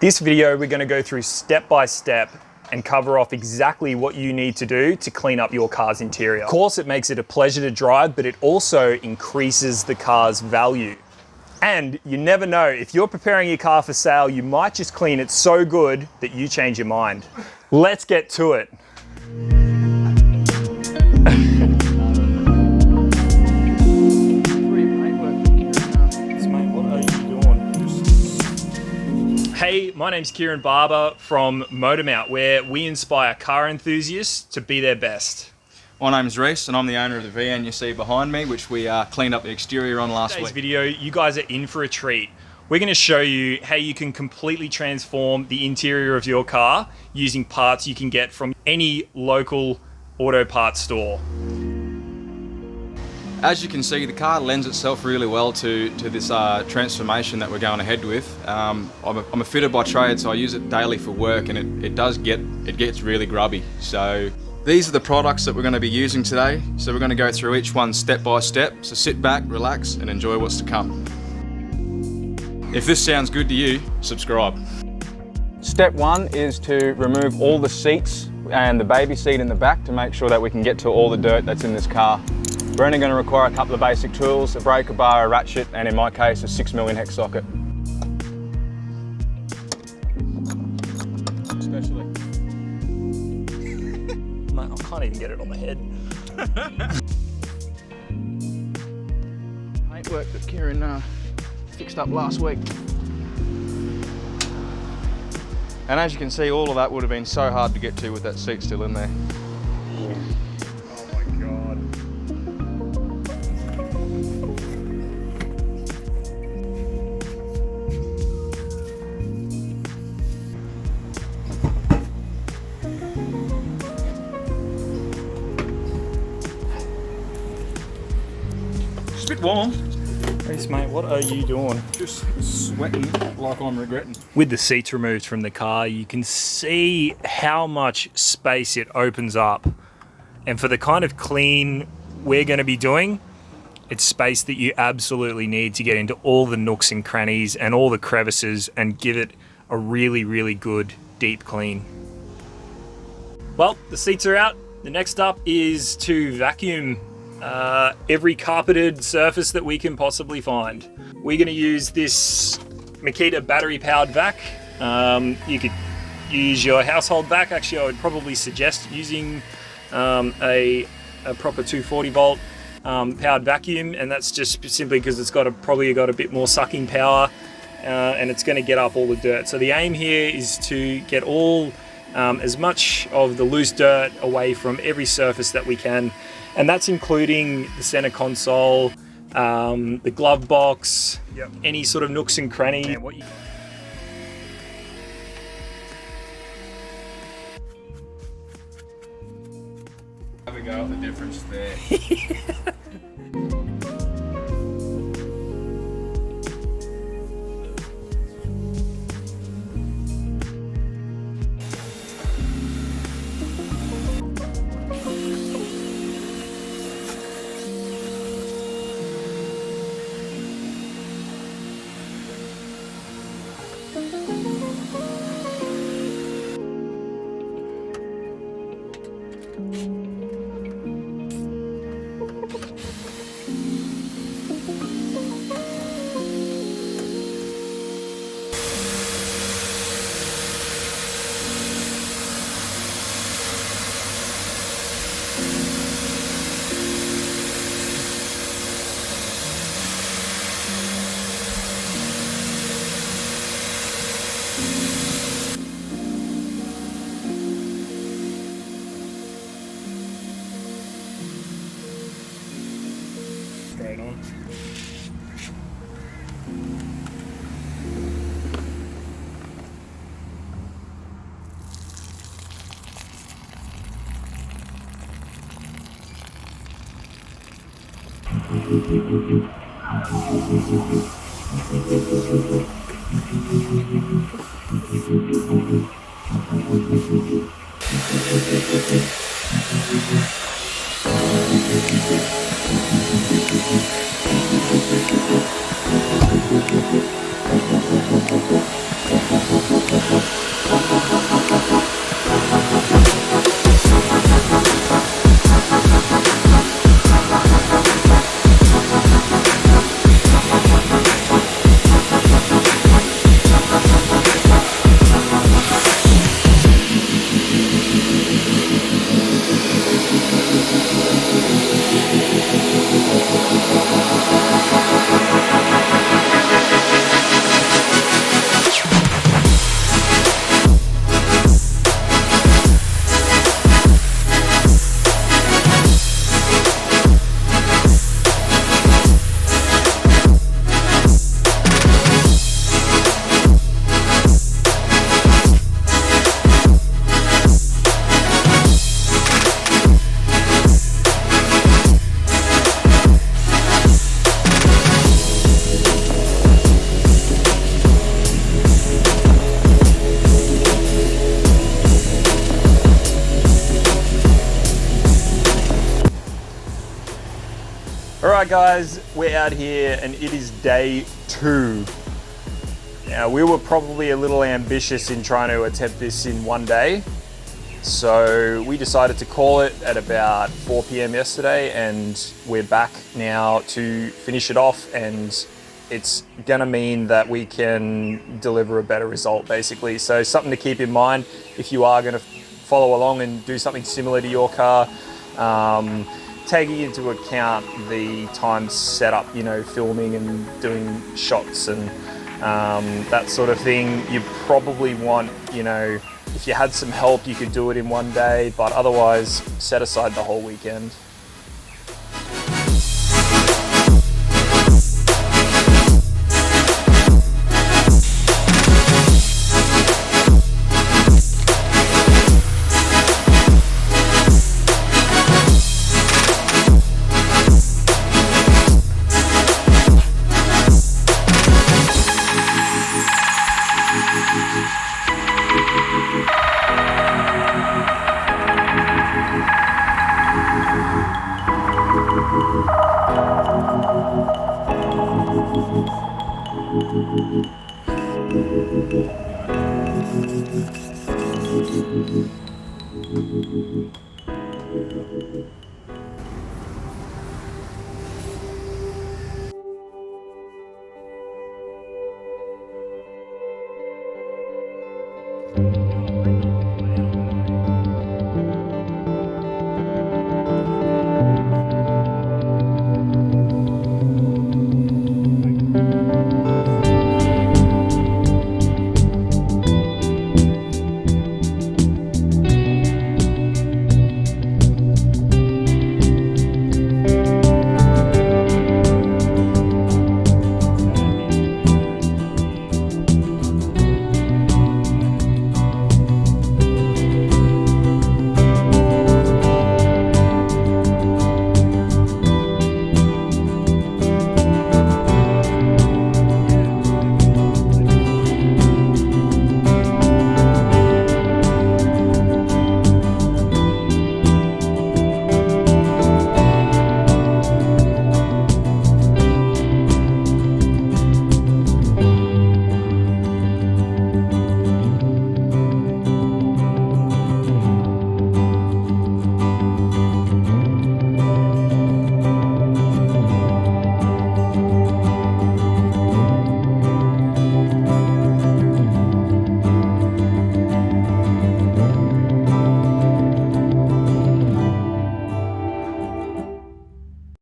This video, we're gonna go through step by step and cover off exactly what you need to do to clean up your car's interior. Of course, it makes it a pleasure to drive, but it also increases the car's value. And you never know, if you're preparing your car for sale, you might just clean it so good that you change your mind. Let's get to it. Hey, my name's Kieran Barber from Motormount, where we inspire car enthusiasts to be their best. My name's Reese and I'm the owner of the VN you see behind me, which we cleaned up the exterior on last week. In today's video, you guys are in for a treat. We're going to show you how you can completely transform the interior of your car using parts you can get from any local auto parts store. As you can see, the car lends itself really well to this transformation that we're going ahead with. I'm a fitter by trade, so I use it daily for work, and it gets really grubby. So these are the products that we're going to be using today. So we're going to go through each one step by step. So sit back, relax, and enjoy what's to come. If this sounds good to you, subscribe. Step one is to remove all the seats and the baby seat in the back to make sure that we can get to all the dirt that's in this car. We're only going to require a couple of basic tools, a breaker bar, a ratchet, and in my case, a 6mm hex socket. Especially. Man, I can't even get it on my head. Paintwork that Kieran fixed up last week. And as you can see, all of that would have been so hard to get to with that seat still in there. Oh my God. It's a bit warm. Reese, mate, what are you doing? Just sweating like I'm regretting. With the seats removed from the car, you can see how much space it opens up. And for the kind of clean we're going to be doing, it's space that you absolutely need to get into all the nooks and crannies and all the crevices and give it a really, really good deep clean. Well, the seats are out. The next up is to vacuum every carpeted surface that we can possibly find. We're going to use this Makita battery powered vac. You could use your household vac. Actually, I would probably suggest using a proper 240 volt powered vacuum, and that's just simply because it's probably got a bit more sucking power, and it's going to get up all the dirt. So the aim here is to get as much of the loose dirt away from every surface that we can. And that's including the center console, the glove box, any sort of nooks and crannies. Have a go at the difference there. Straight on. Alright guys, we're out here and it is day 2. Now we were probably a little ambitious in trying to attempt this in one day. So we decided to call it at about 4 p.m. yesterday, and we're back now to finish it off, and it's gonna mean that we can deliver a better result basically. So something to keep in mind if you are gonna follow along and do something similar to your car. Taking into account the time setup, you know, filming and doing shots and that sort of thing, you probably want, you know, if you had some help, you could do it in one day, but otherwise, set aside the whole weekend.